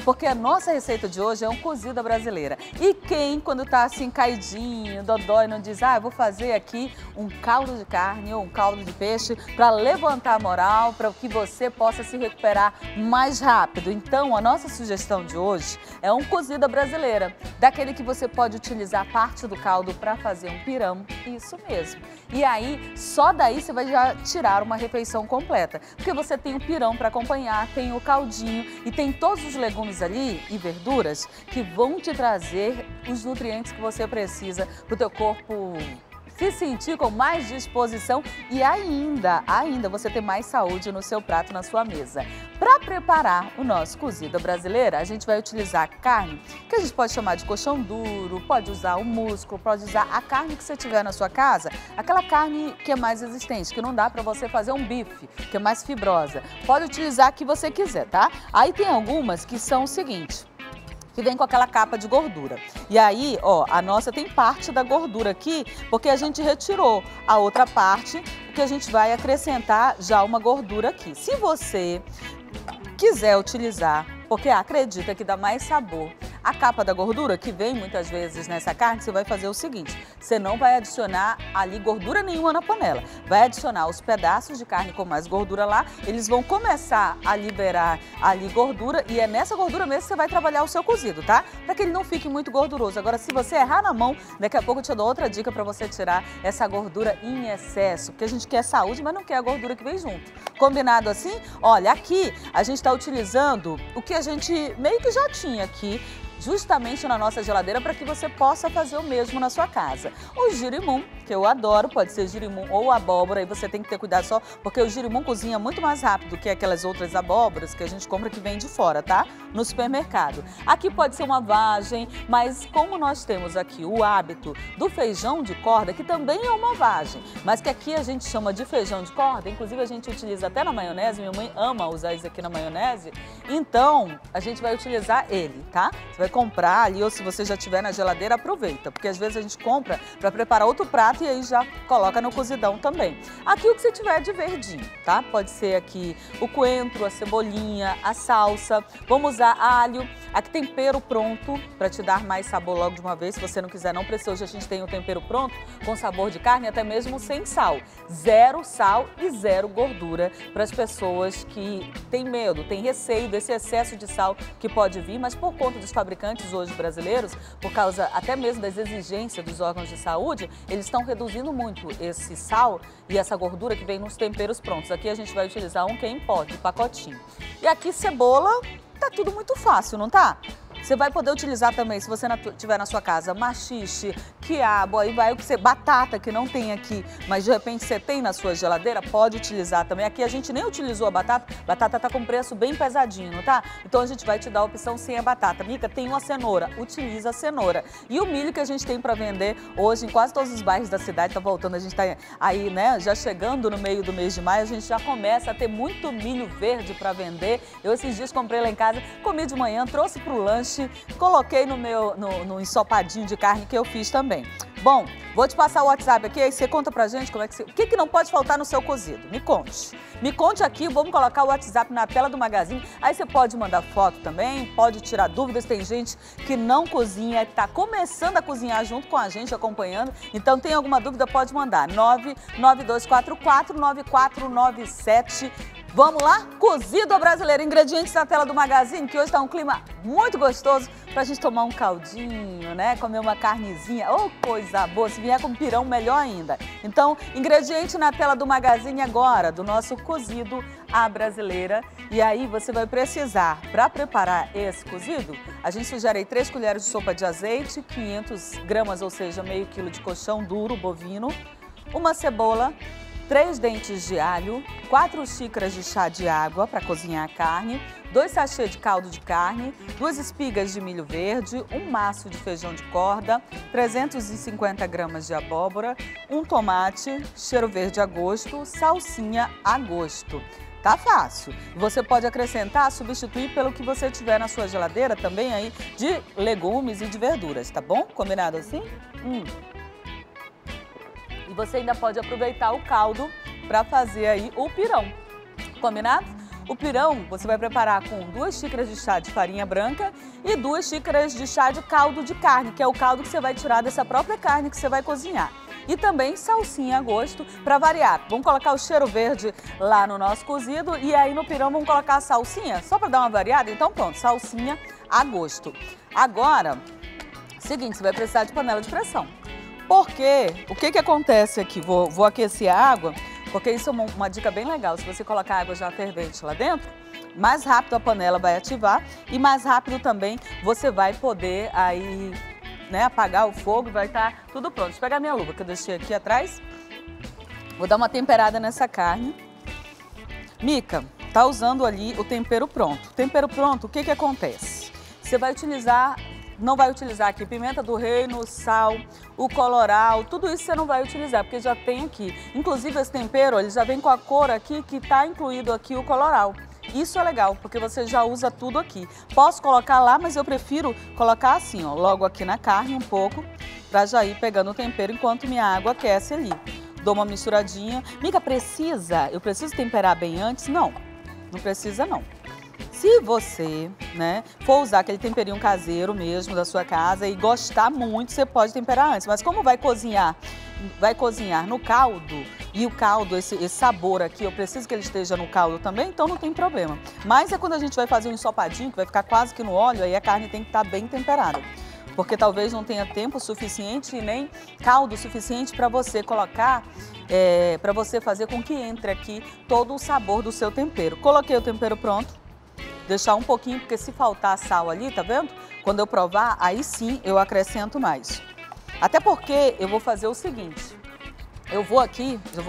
porque a nossa receita de hoje é um cozido à brasileira. E quem, quando tá assim caidinho, dodói, não diz, eu vou fazer aqui um caldo de carne ou um caldo de peixe para levantar a moral, para que você possa se recuperar mais rápido. Então, a nossa sugestão de hoje é um cozido à brasileira, daquele que você pode utilizar parte do caldo para fazer um pirão, isso mesmo. E aí, só daí você vai já tirar uma refeição completa, porque você tem o pirão para acompanhar, tem o caldinho e tem todos os legumes ali e verduras que vão te trazer os nutrientes que você precisa para o teu corpo se sentir com mais disposição e ainda você ter mais saúde no seu prato, na sua mesa. Para preparar o nosso cozido à brasileira, a gente vai utilizar carne, que a gente pode chamar de colchão duro, pode usar o músculo, pode usar a carne que você tiver na sua casa, aquela carne que é mais resistente, que não dá para você fazer um bife, que é mais fibrosa. Pode utilizar a que você quiser, tá? Aí tem algumas que são o seguinte, que vem com aquela capa de gordura. E aí, ó, a nossa tem parte da gordura aqui, porque a gente retirou a outra parte, porque a gente vai acrescentar já uma gordura aqui. Se você quiser utilizar, porque acredita que dá mais sabor, a capa da gordura, que vem muitas vezes nessa carne, você vai fazer o seguinte, você não vai adicionar ali gordura nenhuma na panela, vai adicionar os pedaços de carne com mais gordura lá, eles vão começar a liberar ali gordura e é nessa gordura mesmo que você vai trabalhar o seu cozido, tá? Para que ele não fique muito gorduroso. Agora, se você errar na mão, daqui a pouco eu te dou outra dica para você tirar essa gordura em excesso, porque a gente quer saúde, mas não quer a gordura que vem junto. Combinado assim? Olha, aqui a gente está utilizando o que a gente meio que já tinha aqui, justamente na nossa geladeira, para que você possa fazer o mesmo na sua casa. O girimum, que eu adoro, pode ser girimum ou abóbora, e você tem que ter cuidado só, porque o girimum cozinha muito mais rápido que aquelas outras abóboras que a gente compra que vem de fora, tá? No supermercado. Aqui pode ser uma vagem, mas como nós temos aqui o hábito do feijão de corda, que também é uma vagem, mas que aqui a gente chama de feijão de corda, inclusive a gente utiliza até na maionese, minha mãe ama usar isso aqui na maionese, então a gente vai utilizar ele, tá? Você vai comprar ali, ou se você já tiver na geladeira, aproveita, porque às vezes a gente compra para preparar outro prato e aí já coloca no cozidão também. Aqui o que você tiver de verdinho, tá? Pode ser aqui o coentro, a cebolinha, a salsa, vamos usar alho, aqui tempero pronto para te dar mais sabor logo de uma vez, se você não quiser não precisa, hoje a gente tem o tempero pronto com sabor de carne, até mesmo sem sal, zero sal e zero gordura para as pessoas que têm medo, têm receio desse excesso de sal que pode vir, mas por conta dos fabricantes hoje brasileiros, por causa até mesmo das exigências dos órgãos de saúde, eles estão reduzindo muito esse sal e essa gordura que vem nos temperos prontos. Aqui a gente vai utilizar um que é em pote, pacotinho. E aqui cebola, tá tudo muito fácil, não tá? Você vai poder utilizar também, se você tiver na sua casa, maxixe, quiabo, aí vai o que você, batata que não tem aqui, mas de repente você tem na sua geladeira, pode utilizar também. Aqui a gente nem utilizou a batata tá com preço bem pesadinho, tá? Então a gente vai te dar a opção sem a batata. Mica, tem uma cenoura, utiliza a cenoura. E o milho que a gente tem para vender hoje em quase todos os bairros da cidade, tá voltando, a gente tá aí, né, já chegando no meio do mês de maio, a gente já começa a ter muito milho verde para vender. Eu esses dias comprei lá em casa, comi de manhã, trouxe pro lanche, coloquei no ensopadinho de carne que eu fiz também. Bom, vou te passar o WhatsApp aqui, aí você conta pra gente como é que o que não pode faltar no seu cozido. Me conte. Me conte aqui, vamos colocar o WhatsApp na tela do Magazine. Aí você pode mandar foto também, pode tirar dúvidas. Tem gente que não cozinha, está começando a cozinhar junto com a gente, acompanhando. Então, tem alguma dúvida, pode mandar. 992449497. Vamos lá? Cozido à brasileira. Ingredientes na tela do Magazine, que hoje está um clima muito gostoso para a gente tomar um caldinho, né? Comer uma carnezinha. Oh, coisa boa. Se vier com pirão, melhor ainda. Então, ingrediente na tela do Magazine agora, do nosso cozido à brasileira. E aí você vai precisar, para preparar esse cozido, a gente sugere aí 3 colheres de sopa de azeite, 500 gramas, ou seja, meio quilo de colchão duro, bovino, uma cebola, 3 dentes de alho, 4 xícaras de chá de água para cozinhar a carne, 2 sachês de caldo de carne, 2 espigas de milho verde, um maço de feijão de corda, 350 gramas de abóbora, um tomate, cheiro verde a gosto, salsinha a gosto. Tá fácil. Você pode acrescentar, substituir pelo que você tiver na sua geladeira também aí de legumes e de verduras, tá bom? Combinado assim? E você ainda pode aproveitar o caldo para fazer aí o pirão. Combinado? O pirão você vai preparar com 2 xícaras de chá de farinha branca e 2 xícaras de chá de caldo de carne, que é o caldo que você vai tirar dessa própria carne que você vai cozinhar. E também salsinha a gosto para variar. Vamos colocar o cheiro verde lá no nosso cozido e aí no pirão vamos colocar a salsinha, só para dar uma variada. Então pronto, salsinha a gosto. Agora, seguinte, você vai precisar de panela de pressão. Porque, o que acontece aqui? Vou aquecer a água, porque isso é uma dica bem legal. Se você colocar água já fervente lá dentro, mais rápido a panela vai ativar e mais rápido também você vai poder aí, né, apagar o fogo, vai estar tudo pronto. Deixa eu pegar minha luva que eu deixei aqui atrás. Vou dar uma temperada nessa carne. Mica, tá usando ali o tempero pronto. Tempero pronto, o que acontece? Você vai utilizar... Não vai utilizar aqui pimenta do reino, sal, o coloral, tudo isso você não vai utilizar, porque já tem aqui. Inclusive esse tempero, ele já vem com a cor aqui que está incluído aqui o coloral. Isso é legal, porque você já usa tudo aqui. Posso colocar lá, mas eu prefiro colocar assim, ó, logo aqui na carne um pouco, para já ir pegando o tempero enquanto minha água aquece ali. Dou uma misturadinha. Mica, eu preciso temperar bem antes? Não, não precisa não. Se você, né, for usar aquele temperinho caseiro mesmo da sua casa e gostar muito, você pode temperar antes. Mas como vai cozinhar no caldo, e o caldo, esse sabor aqui, eu preciso que ele esteja no caldo também, então não tem problema. Mas é quando a gente vai fazer um ensopadinho, que vai ficar quase que no óleo, aí a carne tem que estar bem temperada. Porque talvez não tenha tempo suficiente e nem caldo suficiente para você colocar, para você fazer com que entre aqui todo o sabor do seu tempero. Coloquei o tempero pronto. Deixar um pouquinho, porque se faltar sal ali, tá vendo? Quando eu provar, aí sim eu acrescento mais. Até porque eu vou fazer o seguinte, eu vou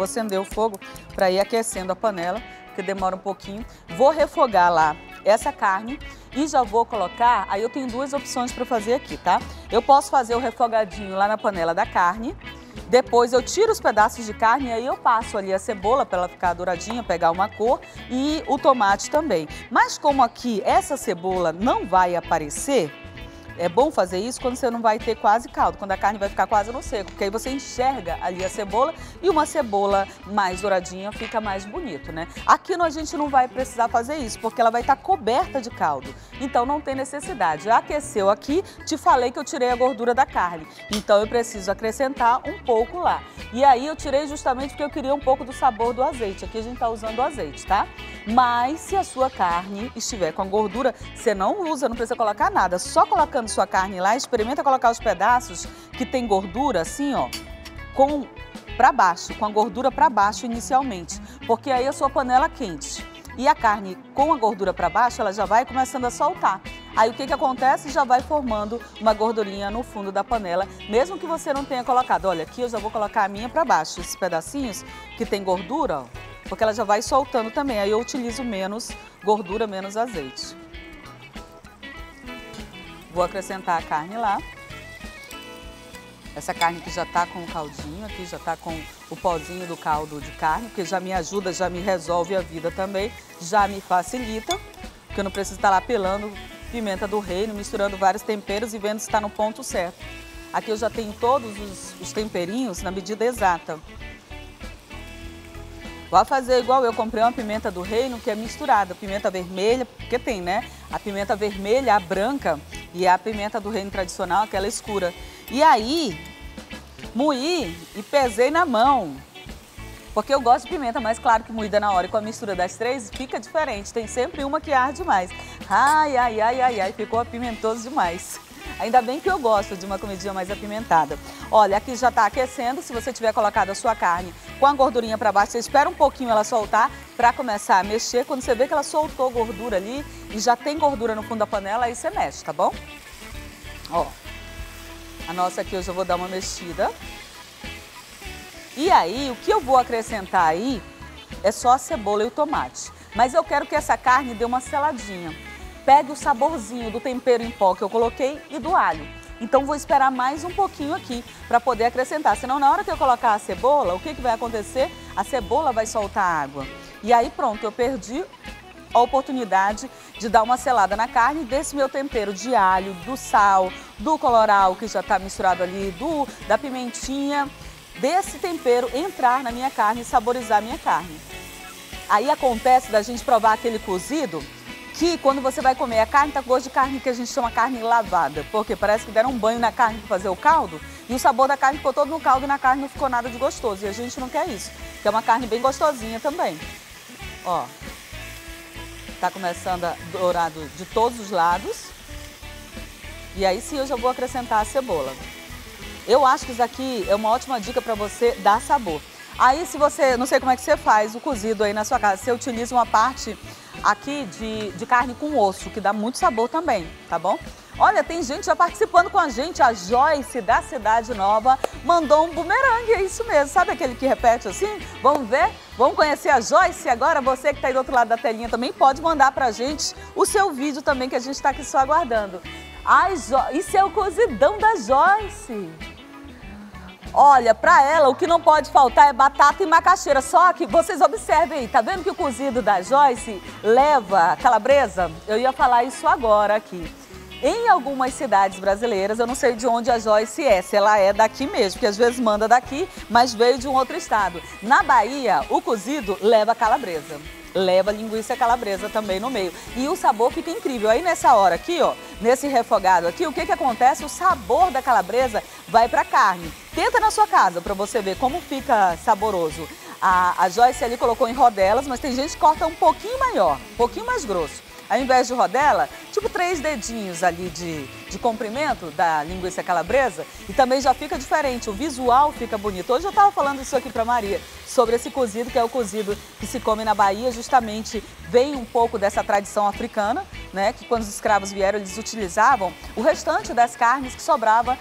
acender o fogo para ir aquecendo a panela, porque demora um pouquinho. Vou refogar lá essa carne e já vou colocar, aí eu tenho 2 opções para fazer aqui, tá? Eu posso fazer o refogadinho lá na panela da carne. Depois eu tiro os pedaços de carne e aí eu passo ali a cebola para ela ficar douradinha, pegar uma cor e o tomate também. Mas como aqui essa cebola não vai aparecer, é bom fazer isso quando você não vai ter quase caldo, quando a carne vai ficar quase no seco, porque aí você enxerga ali a cebola e uma cebola mais douradinha fica mais bonito, né? Aqui a gente não vai precisar fazer isso, porque ela vai estar coberta de caldo, então não tem necessidade. Já aqueceu aqui, te falei que eu tirei a gordura da carne, então eu preciso acrescentar um pouco lá. E aí eu tirei justamente porque eu queria um pouco do sabor do azeite, aqui a gente tá usando o azeite, tá? Mas se a sua carne estiver com a gordura, você não usa, não precisa colocar nada, só colocando sua carne lá, experimenta colocar os pedaços que tem gordura assim, ó, para baixo, com a gordura para baixo inicialmente, porque aí a sua panela quente e a carne com a gordura para baixo, ela já vai começando a soltar. Aí o que acontece? Já vai formando uma gordurinha no fundo da panela, mesmo que você não tenha colocado. Olha, aqui eu já vou colocar a minha para baixo, esses pedacinhos que tem gordura, ó, porque ela já vai soltando também, aí eu utilizo menos gordura, menos azeite. Vou acrescentar a carne lá. Essa carne que já está com o caldinho, aqui já está com o pozinho do caldo de carne, que já me ajuda, já me resolve a vida também, já me facilita, porque eu não preciso estar lá pelando pimenta do reino, misturando vários temperos e vendo se está no ponto certo. Aqui eu já tenho todos os temperinhos na medida exata. Vou fazer igual eu comprei uma pimenta do reino que é misturada, pimenta vermelha, porque tem, né? A pimenta vermelha, a branca e a pimenta do reino tradicional, aquela escura. E aí, moí e pesei na mão, porque eu gosto de pimenta, mas claro que moída na hora e com a mistura das 3 fica diferente, tem sempre uma que arde mais. Ai, ai, ai, ai, ai, ficou apimentoso demais. Ainda bem que eu gosto de uma comidinha mais apimentada. Olha, aqui já está aquecendo, se você tiver colocado a sua carne com a gordurinha para baixo, você espera um pouquinho ela soltar para começar a mexer. Quando você vê que ela soltou gordura ali e já tem gordura no fundo da panela, aí você mexe, tá bom? Ó, a nossa aqui eu já vou dar uma mexida. E aí, o que eu vou acrescentar aí é só a cebola e o tomate. Mas eu quero que essa carne dê uma seladinha. Pegue o saborzinho do tempero em pó que eu coloquei e do alho. Então vou esperar mais um pouquinho aqui para poder acrescentar. Senão na hora que eu colocar a cebola, o que vai acontecer? A cebola vai soltar água. E aí pronto, eu perdi a oportunidade de dar uma selada na carne desse meu tempero de alho, do sal, do coloral que já está misturado ali, da pimentinha, desse tempero entrar na minha carne e saborizar a minha carne. Aí acontece da gente provar aquele cozido que quando você vai comer a carne, tá com gosto de carne que a gente chama carne lavada. Porque parece que deram um banho na carne para fazer o caldo e o sabor da carne ficou todo no caldo e na carne não ficou nada de gostoso. E a gente não quer isso, que é uma carne bem gostosinha também. Ó, tá começando a dourar de todos os lados. E aí sim eu já vou acrescentar a cebola. Eu acho que isso aqui é uma ótima dica para você dar sabor. Aí se você, não sei como é que você faz o cozido aí na sua casa, você utiliza uma parte aqui de carne com osso, que dá muito sabor também, tá bom? Olha, tem gente já participando com a gente, a Joyce da Cidade Nova mandou um bumerangue, é isso mesmo, sabe aquele que repete assim? Vamos ver? Vamos conhecer a Joyce agora? Você que está aí do outro lado da telinha também pode mandar pra gente o seu vídeo também, que a gente está aqui só aguardando. Ai, isso é o cozidão da Joyce! Olha, para ela o que não pode faltar é batata e macaxeira, só que vocês observem aí, tá vendo que o cozido da Joyce leva calabresa? Eu ia falar isso agora aqui. Em algumas cidades brasileiras, eu não sei de onde a Joyce é, se ela é daqui mesmo, porque às vezes manda daqui, mas veio de um outro estado. Na Bahia, o cozido leva calabresa. Leva linguiça calabresa também no meio. E o sabor fica incrível. Aí nessa hora aqui, ó, nesse refogado aqui, o que acontece? O sabor da calabresa vai pra carne. Tenta na sua casa pra você ver como fica saboroso. A Joyce ali colocou em rodelas, mas tem gente que corta um pouquinho maior, um pouquinho mais grosso. Ao invés de rodela, tipo 3 dedinhos ali de comprimento da linguiça calabresa, e também já fica diferente, o visual fica bonito. Hoje eu estava falando isso aqui para Maria, sobre esse cozido, que é o cozido que se come na Bahia, justamente vem um pouco dessa tradição africana, né, que quando os escravos vieram eles utilizavam o restante das carnes que sobrava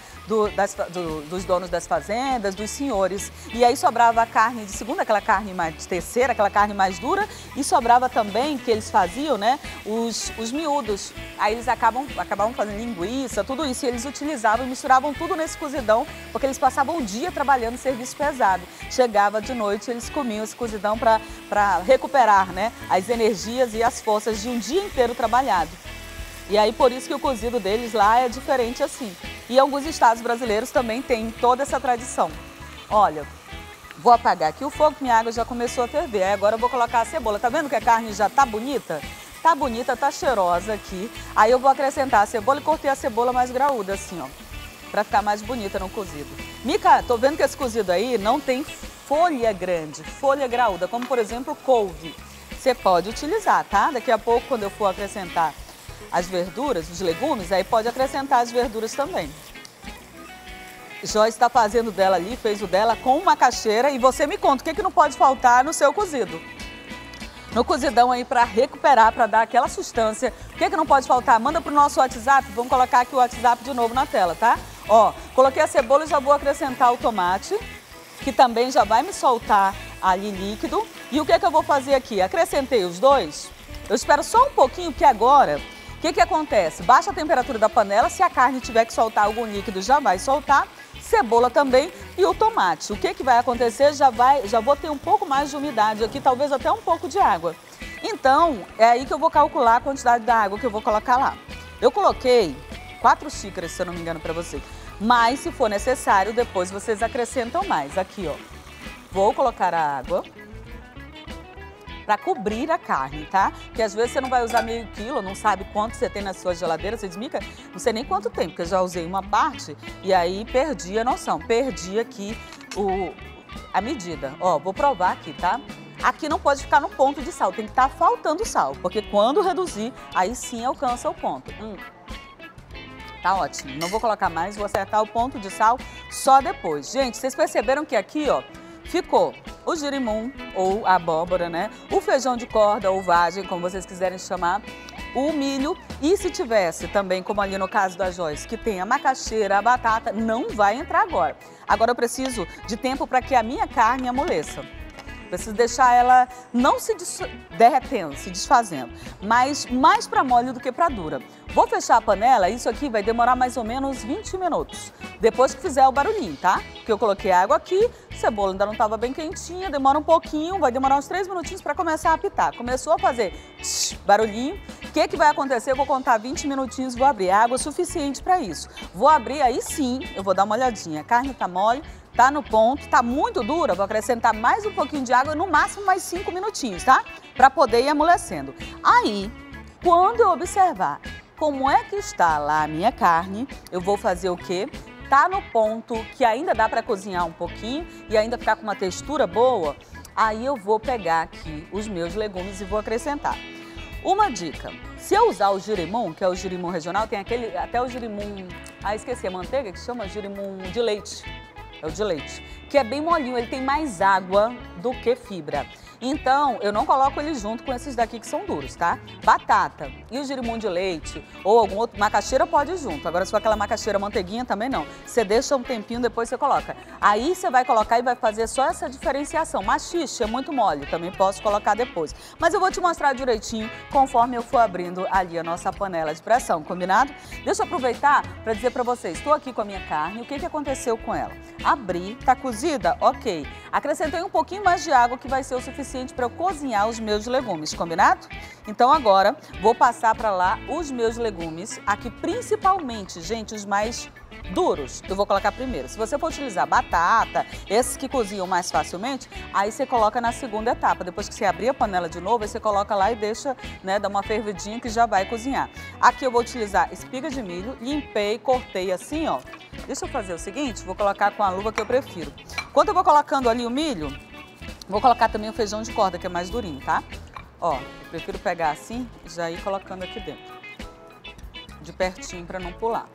dos donos das fazendas, dos senhores. E aí sobrava a carne de segunda, aquela carne mais de terceira, aquela carne mais dura, e sobrava também, que eles faziam, né, os miúdos. Aí eles acabavam fazendo linguiça, tudo isso, e eles utilizavam e misturavam tudo nesse cozidão, porque eles passavam o dia trabalhando em serviço pesado. Chegava de noite, eles comiam esse cozidão para recuperar, né, as energias e as forças de um dia inteiro trabalhado. E aí por isso que o cozido deles lá é diferente assim. E alguns estados brasileiros também têm toda essa tradição. Olha, vou apagar aqui o fogo, minha água já começou a ferver. Aí agora eu vou colocar a cebola. Tá vendo que a carne já tá bonita? Tá bonita, tá cheirosa aqui. Aí eu vou acrescentar a cebola e cortei a cebola mais graúda assim, ó, pra ficar mais bonita no cozido. Mica, tô vendo que esse cozido aí não tem folha grande, folha graúda, como por exemplo couve. Você pode utilizar, tá? Daqui a pouco, quando eu for acrescentar as verduras, os legumes, aí pode acrescentar as verduras também. Joyce está fazendo dela ali, fez o dela com macaxeira, e você me conta o que não pode faltar no seu cozido. No cozidão aí para recuperar, para dar aquela sustância, o que não pode faltar? Manda pro nosso WhatsApp, vamos colocar aqui o WhatsApp de novo na tela, tá? Ó, coloquei a cebola e já vou acrescentar o tomate, que também já vai me soltar ali líquido. E o que eu vou fazer aqui? Acrescentei os dois, eu espero só um pouquinho, porque agora... O que acontece? Baixa a temperatura da panela, se a carne tiver que soltar algum líquido, já vai soltar. Cebola também e o tomate. O que vai acontecer? Já vou ter um pouco mais de umidade aqui, talvez até um pouco de água. Então, é aí que eu vou calcular a quantidade da água que eu vou colocar lá. Eu coloquei 4 xícaras, se eu não me engano, para você. Mas, se for necessário, depois vocês acrescentam mais. Aqui, ó. Vou colocar a água para cobrir a carne, tá? Porque às vezes você não vai usar meio quilo, não sabe quanto você tem na sua geladeira, você diz, Mica, não sei nem quanto tem, porque eu já usei uma parte e aí perdi a noção, perdi aqui a medida. Ó, vou provar aqui, tá? Aqui não pode ficar no ponto de sal, tem que estar faltando sal, porque quando reduzir, aí sim alcança o ponto. Tá ótimo, não vou colocar mais, vou acertar o ponto de sal só depois. Gente, vocês perceberam que aqui, ó, ficou o girimum, ou abóbora, né? O feijão de corda, ou vagem, como vocês quiserem chamar, o milho. E se tivesse também, como ali no caso da Joyce, que tem a macaxeira, a batata, não vai entrar agora. Agora eu preciso de tempo para que a minha carne amoleça. Preciso deixar ela não se derretendo, se desfazendo, mas mais para mole do que para dura. Vou fechar a panela, isso aqui vai demorar mais ou menos 20 minutos. Depois que fizer o barulhinho, tá? Porque eu coloquei água aqui, a cebola ainda não estava bem quentinha, demora um pouquinho, vai demorar uns 3 minutinhos para começar a apitar. Começou a fazer barulhinho, o que vai acontecer? Eu vou contar 20 minutinhos e vou abrir. É água suficiente para isso. Vou abrir, aí sim, eu vou dar uma olhadinha. A carne tá mole, tá no ponto, tá muito dura, vou acrescentar mais um pouquinho de água, no máximo mais 5 minutinhos, tá? Para poder ir amolecendo. Aí, quando eu observar como é que está lá a minha carne, eu vou fazer o quê? Tá no ponto que ainda dá para cozinhar um pouquinho e ainda ficar com uma textura boa, aí eu vou pegar aqui os meus legumes e vou acrescentar. Uma dica, se eu usar o girimum, que é o girimum regional, tem até o girimum, esqueci, a manteiga que chama girimum de leite, é o de leite, que é bem molinho, ele tem mais água do que fibra. Então, eu não coloco ele junto com esses daqui que são duros, tá? Batata e o girimum de leite ou algum outro, macaxeira pode ir junto. Agora, se for aquela macaxeira manteiguinha, também não. Você deixa um tempinho, depois você coloca. Aí, você vai colocar e vai fazer só essa diferenciação. Maxixe é muito mole, também posso colocar depois. Mas eu vou te mostrar direitinho conforme eu for abrindo ali a nossa panela de pressão, combinado? Deixa eu aproveitar para dizer para vocês, estou aqui com a minha carne, o que aconteceu com ela? Abri, tá cozida? Ok. Acrescentei um pouquinho mais de água que vai ser o suficiente para eu cozinhar os meus legumes, combinado? Então agora vou passar para lá os meus legumes, aqui principalmente, gente, os mais duros, eu vou colocar primeiro. Se você for utilizar batata, esses que cozinham mais facilmente, aí você coloca na segunda etapa. Depois que você abrir a panela de novo, aí você coloca lá e deixa, né, dar uma fervidinha que já vai cozinhar. Aqui eu vou utilizar espiga de milho, limpei, cortei assim, ó. Deixa eu fazer o seguinte, vou colocar com a luva que eu prefiro. Enquanto eu vou colocando ali o milho, vou colocar também o feijão de corda, que é mais durinho, tá? Ó, eu prefiro pegar assim e já ir colocando aqui dentro. De pertinho para não pular.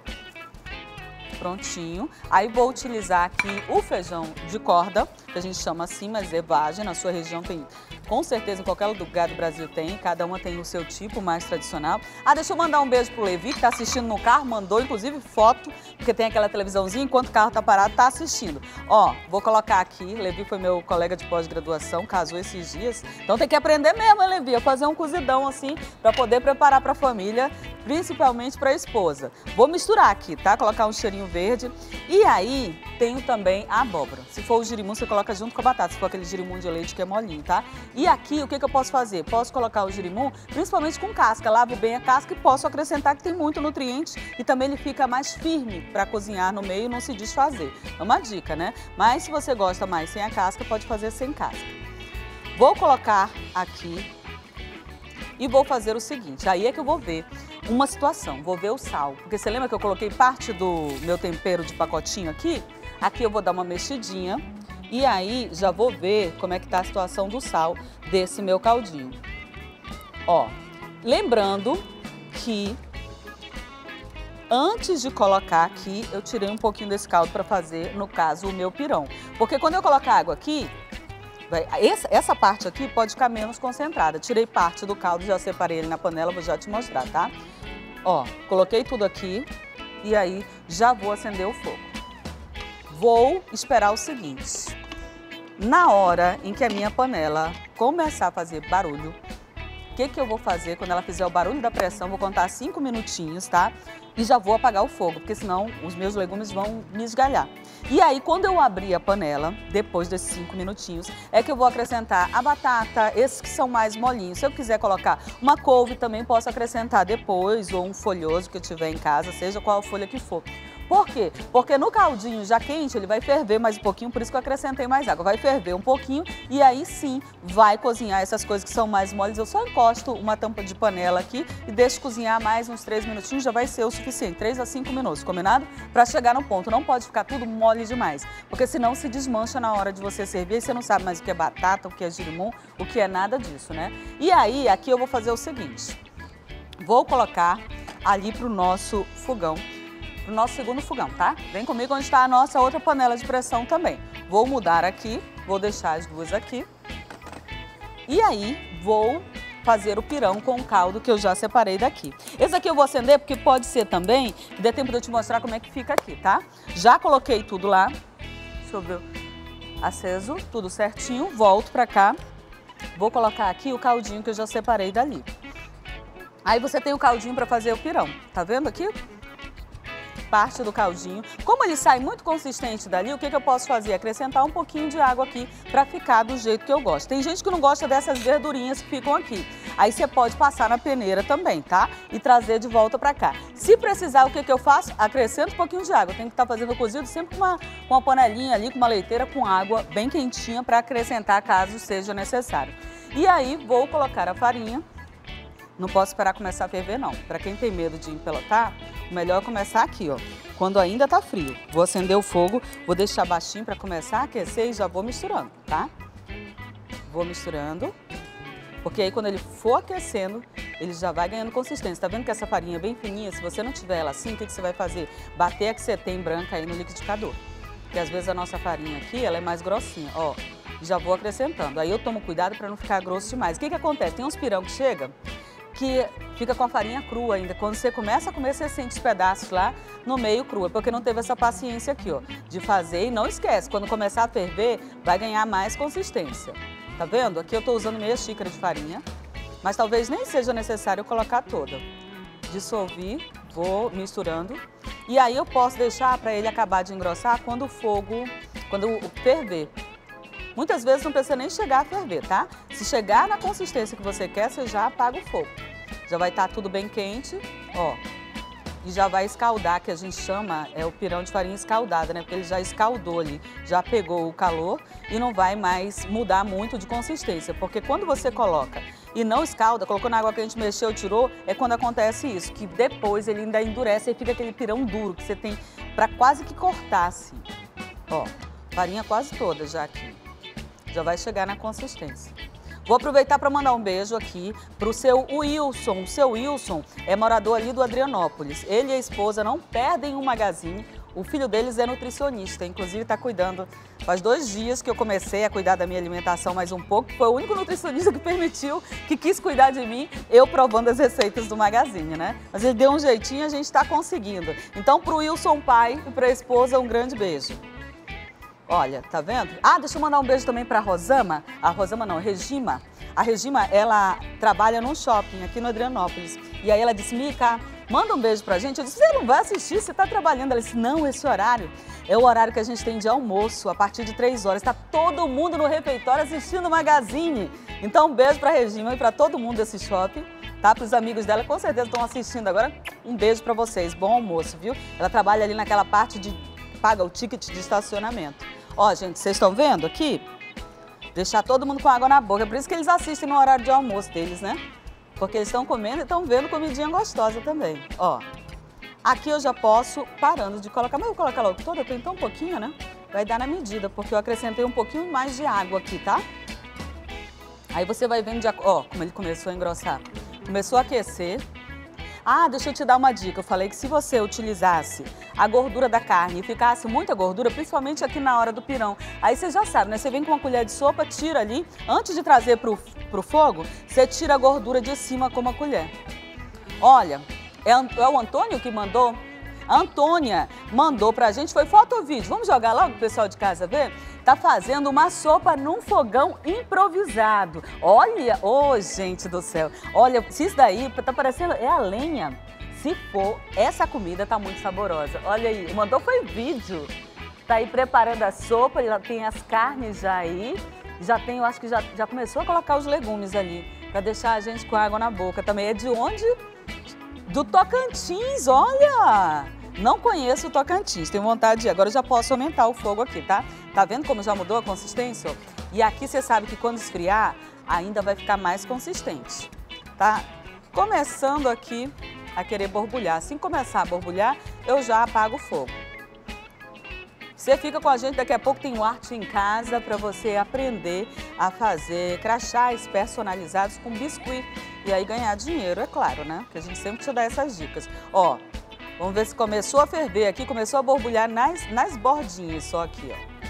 Prontinho. Aí vou utilizar aqui o feijão de corda, que a gente chama assim, mas é vagem. Na sua região tem, com certeza, em qualquer lugar do Brasil tem. Cada uma tem o seu tipo mais tradicional. Deixa eu mandar um beijo pro Levi, que tá assistindo no carro, mandou inclusive foto, porque tem aquela televisãozinha, enquanto o carro tá parado, tá assistindo. Ó, vou colocar aqui, Levi foi meu colega de pós-graduação, casou esses dias. Então tem que aprender mesmo, hein, Levi, a fazer um cozidão assim, para poder preparar pra família, principalmente pra esposa. Vou misturar aqui, tá? Colocar um cheirinho verde. E aí, tenho também a abóbora. Se for o girimum, você coloca junto com a batata, se for aquele girimum de leite que é molinho, tá? E aqui, o que eu posso fazer? Posso colocar o girimum, principalmente com casca. Lavo bem a casca e posso acrescentar que tem muito nutriente e também ele fica mais firme para cozinhar no meio e não se desfazer. É uma dica, né? Mas se você gosta mais sem a casca, pode fazer sem casca. Vou colocar aqui e vou fazer o seguinte, aí é que eu vou ver uma situação, vou ver o sal. Porque você lembra que eu coloquei parte do meu tempero de pacotinho aqui? Aqui eu vou dar uma mexidinha e aí já vou ver como é que tá a situação do sal desse meu caldinho. Ó, lembrando que antes de colocar aqui, eu tirei um pouquinho desse caldo para fazer, no caso, o meu pirão. Porque quando eu colocar água aqui, essa parte aqui pode ficar menos concentrada. Tirei parte do caldo, já separei ele na panela, vou já te mostrar, tá? Ó, coloquei tudo aqui e aí já vou acender o fogo. Vou esperar o seguinte, na hora em que a minha panela começar a fazer barulho, o que eu vou fazer quando ela fizer o barulho da pressão? Vou contar 5 minutinhos, tá? E já vou apagar o fogo, porque senão os meus legumes vão me esgalhar. E aí, quando eu abrir a panela, depois desses 5 minutinhos, é que eu vou acrescentar a batata, esses que são mais molinhos. Se eu quiser colocar uma couve, também posso acrescentar depois, ou um folhoso que eu tiver em casa, seja qual folha que for. Por quê? Porque no caldinho já quente ele vai ferver mais um pouquinho, por isso que eu acrescentei mais água. Vai ferver um pouquinho e aí sim vai cozinhar essas coisas que são mais moles. Eu só encosto uma tampa de panela aqui e deixo cozinhar mais uns 3 minutinhos, já vai ser o suficiente, 3 a 5 minutos, combinado? Para chegar no ponto, não pode ficar tudo mole demais, porque senão se desmancha na hora de você servir e você não sabe mais o que é batata, o que é girimum, o que é nada disso, né? E aí, aqui eu vou fazer o seguinte, vou colocar ali pro nosso fogão, pro nosso segundo fogão, tá? Vem comigo onde está a nossa outra panela de pressão também. Vou mudar aqui, vou deixar as duas aqui. E aí, vou fazer o pirão com o caldo que eu já separei daqui. Esse aqui eu vou acender porque pode ser também, que dê tempo de eu te mostrar como é que fica aqui, tá? Já coloquei tudo lá, deixa eu ver, aceso, tudo certinho, volto pra cá. Vou colocar aqui o caldinho que eu já separei dali. Aí você tem o caldinho pra fazer o pirão, tá vendo aqui? parte do caldinho. Como ele sai muito consistente dali, o que eu posso fazer? Acrescentar um pouquinho de água aqui para ficar do jeito que eu gosto. Tem gente que não gosta dessas verdurinhas que ficam aqui. Aí você pode passar na peneira também, tá? E trazer de volta para cá. Se precisar, o que eu faço? Acrescento um pouquinho de água. Tem que estar fazendo o cozido sempre com uma panelinha ali, com uma leiteira com água bem quentinha para acrescentar caso seja necessário. E aí vou colocar a farinha. Não posso esperar começar a ferver, não. Para quem tem medo de empelotar, o melhor é começar aqui, ó. Quando ainda tá frio. Vou acender o fogo, vou deixar baixinho para começar a aquecer e já vou misturando, tá? Vou misturando. Porque aí quando ele for aquecendo, ele já vai ganhando consistência. Tá vendo que essa farinha é bem fininha? Se você não tiver ela assim, o que você vai fazer? Bater a que você tem branca aí no liquidificador. Porque às vezes a nossa farinha aqui, ela é mais grossinha, ó. Já vou acrescentando. Aí eu tomo cuidado para não ficar grosso demais. O que acontece? Tem uns pirão que chega que fica com a farinha crua ainda. Quando você começa a comer, você sente os pedaços lá no meio crua, porque não teve essa paciência aqui, ó, de fazer. E não esquece, quando começar a ferver, vai ganhar mais consistência. Tá vendo? Aqui eu tô usando meia xícara de farinha, mas talvez nem seja necessário colocar toda. Dissolvi, vou misturando. E aí eu posso deixar para ele acabar de engrossar quando ferver. Muitas vezes não precisa nem chegar a ferver, tá? Se chegar na consistência que você quer, você já apaga o fogo. Já vai estar tudo bem quente, ó. E já vai escaldar, que a gente chama, é o pirão de farinha escaldada, né? Porque ele já escaldou ali, já pegou o calor e não vai mais mudar muito de consistência. Porque quando você coloca e não escalda, colocou na água quente, mexeu, tirou, é quando acontece isso, que depois ele ainda endurece e fica aquele pirão duro que você tem para quase que cortar assim. Ó, farinha quase toda já aqui. Já vai chegar na consistência. Vou aproveitar para mandar um beijo aqui para o seu Wilson. O seu Wilson é morador ali do Adrianópolis. Ele e a esposa não perdem um magazine. O filho deles é nutricionista, inclusive está cuidando. Faz 2 dias que eu comecei a cuidar da minha alimentação mais um pouco. Foi o único nutricionista que permitiu, que quis cuidar de mim, eu provando as receitas do magazine, né? Mas ele deu um jeitinho e a gente está conseguindo. Então, para o Wilson pai e para a esposa, um grande beijo. Olha, tá vendo? Ah, deixa eu mandar um beijo também para a Rosama. A Rosama não, a Regima. A Regima, ela trabalha num shopping aqui no Adrianópolis. E aí ela disse, Mica, manda um beijo pra gente. Eu disse, você não vai assistir, você tá trabalhando. Ela disse, não, esse horário é o horário que a gente tem de almoço, a partir de 3 horas. Tá todo mundo no refeitório assistindo o Magazine. Então, um beijo pra Regima e pra todo mundo desse shopping. Tá? Para os amigos dela, com certeza estão assistindo agora. Um beijo pra vocês, bom almoço, viu? Ela trabalha ali naquela parte de paga o ticket de estacionamento. Ó, gente, vocês estão vendo aqui? Deixar todo mundo com água na boca. É por isso que eles assistem no horário de almoço deles, né? Porque eles estão comendo e estão vendo comidinha gostosa também. Ó, aqui eu já posso parando de colocar. Mas eu vou colocar logo toda, tem tão pouquinho, né? Vai dar na medida, porque eu acrescentei um pouquinho mais de água aqui, tá? Aí você vai vendo, ó, como ele começou a engrossar. Começou a aquecer. Ah, deixa eu te dar uma dica. Eu falei que se você utilizasse a gordura da carne e ficasse muita gordura, principalmente aqui na hora do pirão, aí você já sabe, né? Você vem com uma colher de sopa, tira ali, antes de trazer pro fogo, você tira a gordura de cima com uma colher. Olha, é o Antônio que mandou? A Antônia mandou pra gente, foi foto ou vídeo? Vamos jogar logo pro pessoal de casa ver? Tá fazendo uma sopa num fogão improvisado. Olha, ô gente do céu, olha, se isso daí tá parecendo, é a lenha. Se for, essa comida tá muito saborosa. Olha aí, mandou foi vídeo. Tá aí preparando a sopa, já tem as carnes já aí. Já tem, eu acho que já começou a colocar os legumes ali, pra deixar a gente com água na boca. Também é de onde? Do Tocantins, olha! Não conheço o Tocantins, tenho vontade de ir. Agora eu já posso aumentar o fogo aqui, tá? Tá vendo como já mudou a consistência? E aqui você sabe que quando esfriar, ainda vai ficar mais consistente, tá? Começando aqui a querer borbulhar. Assim que começar a borbulhar, eu já apago o fogo. Você fica com a gente, daqui a pouco tem um arte em casa para você aprender a fazer crachás personalizados com biscuit. E aí ganhar dinheiro, é claro, né? Porque a gente sempre te dá essas dicas. Ó, vamos ver se começou a ferver aqui, começou a borbulhar nas bordinhas só aqui, ó.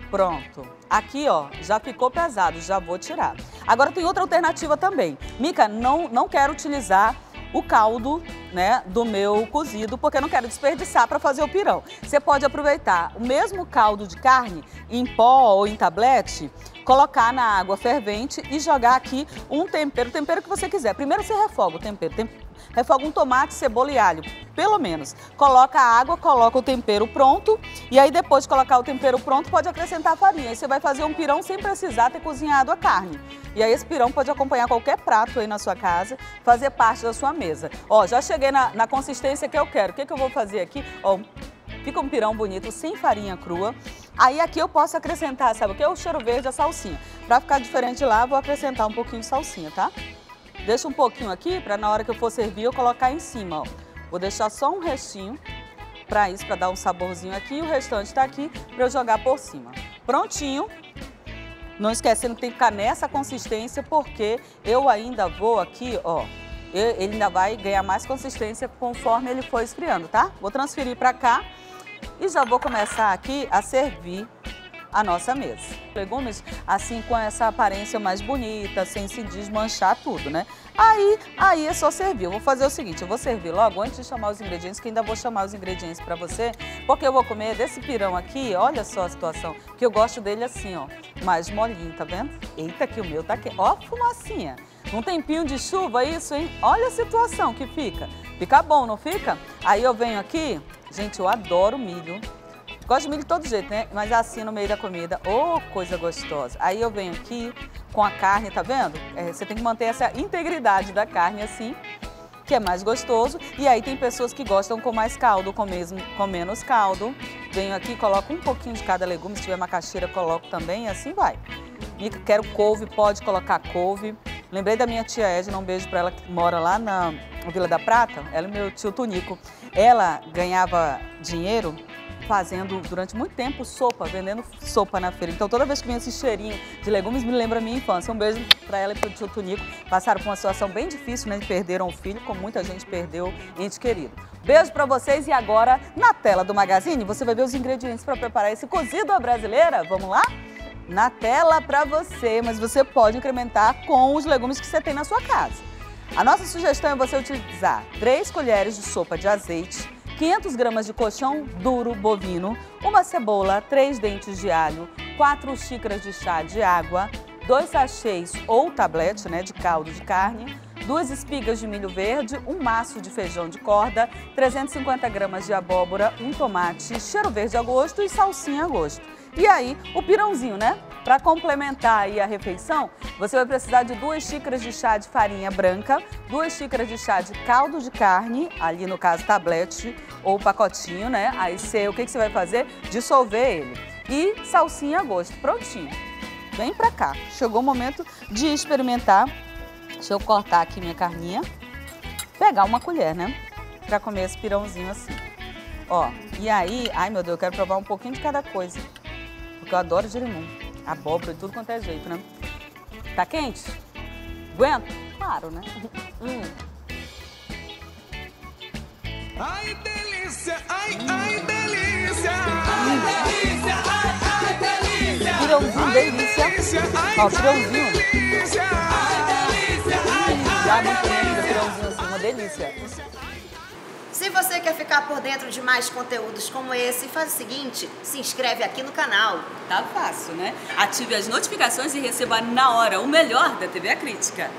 Pronto. Aqui, ó, já ficou pesado, já vou tirar. Agora tem outra alternativa também. Mica, não quero utilizar o caldo, né, do meu cozido, porque eu não quero desperdiçar para fazer o pirão. Você pode aproveitar o mesmo caldo de carne em pó ou em tablete, colocar na água fervente e jogar aqui um tempero, o tempero que você quiser. Primeiro você refoga o tempero, Refoga um tomate, cebola e alho, pelo menos. Coloca a água, coloca o tempero pronto e aí depois de colocar o tempero pronto pode acrescentar a farinha. Aí você vai fazer um pirão sem precisar ter cozinhado a carne. E aí esse pirão pode acompanhar qualquer prato aí na sua casa, fazer parte da sua mesa. Ó, já cheguei na consistência que eu quero. O que eu vou fazer aqui? Ó, fica um pirão bonito, sem farinha crua. Aí aqui eu posso acrescentar, sabe o que? O cheiro verde, a salsinha. Pra ficar diferente lá, vou acrescentar um pouquinho de salsinha, tá? Deixa um pouquinho aqui, pra na hora que eu for servir, eu colocar em cima, ó. Vou deixar só um restinho pra isso, pra dar um saborzinho aqui. E o restante tá aqui pra eu jogar por cima. Prontinho. Não esquecendo que tem que ficar nessa consistência, porque eu ainda vou aqui, ó. Ele ainda vai ganhar mais consistência conforme ele for esfriando, tá? Vou transferir pra cá. E já vou começar aqui a servir a nossa mesa. Legumes assim com essa aparência mais bonita, sem se desmanchar tudo, né? Aí é só servir. Eu vou fazer o seguinte, eu vou servir logo antes de chamar os ingredientes, que ainda vou chamar os ingredientes para você, porque eu vou comer desse pirão aqui, olha só a situação, que eu gosto dele assim, ó, mais molinho, tá vendo? Eita, que o meu tá quente. Ó, fumacinha. Um tempinho de chuva, isso, hein? Olha a situação que fica. Fica bom, não fica? Aí eu venho aqui, gente, eu adoro milho. Gosto de milho de todo jeito, né? Mas assim no meio da comida, oh, coisa gostosa. Aí eu venho aqui com a carne, tá vendo? Você tem que manter essa integridade da carne assim, que é mais gostoso. E aí tem pessoas que gostam com mais caldo, com menos caldo. Venho aqui, coloco um pouquinho de cada legume, se tiver macaxeira, coloco também e assim vai. Quero couve, pode colocar couve. Lembrei da minha tia Edna, um beijo pra ela que mora lá na Vila da Prata, ela e meu tio Tunico. Ela ganhava dinheiro fazendo durante muito tempo sopa, vendendo sopa na feira. Então toda vez que vem esse cheirinho de legumes me lembra a minha infância. Um beijo pra ela e pro tio Tunico. Passaram por uma situação bem difícil, né? Perderam o filho, como muita gente perdeu ente querido. Beijo pra vocês e agora na tela do Magazine você vai ver os ingredientes para preparar esse cozido à brasileira. Vamos lá? Na tela para você, mas você pode incrementar com os legumes que você tem na sua casa. A nossa sugestão é você utilizar 3 colheres de sopa de azeite, 500 gramas de colchão duro bovino, uma cebola, 3 dentes de alho, 4 xícaras de chá de água, 2 sachês ou tablete, né, de caldo de carne, 2 espigas de milho verde, um maço de feijão de corda, 350 gramas de abóbora, um tomate, cheiro verde a gosto e salsinha a gosto. E aí, o pirãozinho, né? Para complementar aí a refeição, você vai precisar de 2 xícaras de chá de farinha branca, 2 xícaras de chá de caldo de carne, ali no caso tablete ou pacotinho, né? Aí o que você vai fazer? Dissolver ele. E salsinha a gosto, prontinho. Vem pra cá. Chegou o momento de experimentar. Deixa eu cortar aqui minha carninha. Pegar uma colher, né? Pra comer esse pirãozinho assim. Ó, e aí, ai meu Deus, eu quero provar um pouquinho de cada coisa. Porque eu adoro girimum, abóbora de tudo quanto é jeito, né? Tá quente? Aguenta? Claro, né? Ai, delícia! Ai, ai, delícia! Ai, delícia! Ai, ai, delícia! Pirãozinho, delícia! Ó, pirãozinho. Delícia! Ai, delícia! Já muito comendo pirãozinho assim, uma delícia. Se você quer ficar por dentro de mais conteúdos como esse, faz o seguinte, se inscreve aqui no canal. Tá fácil, né? Ative as notificações e receba na hora o melhor da TV A Crítica.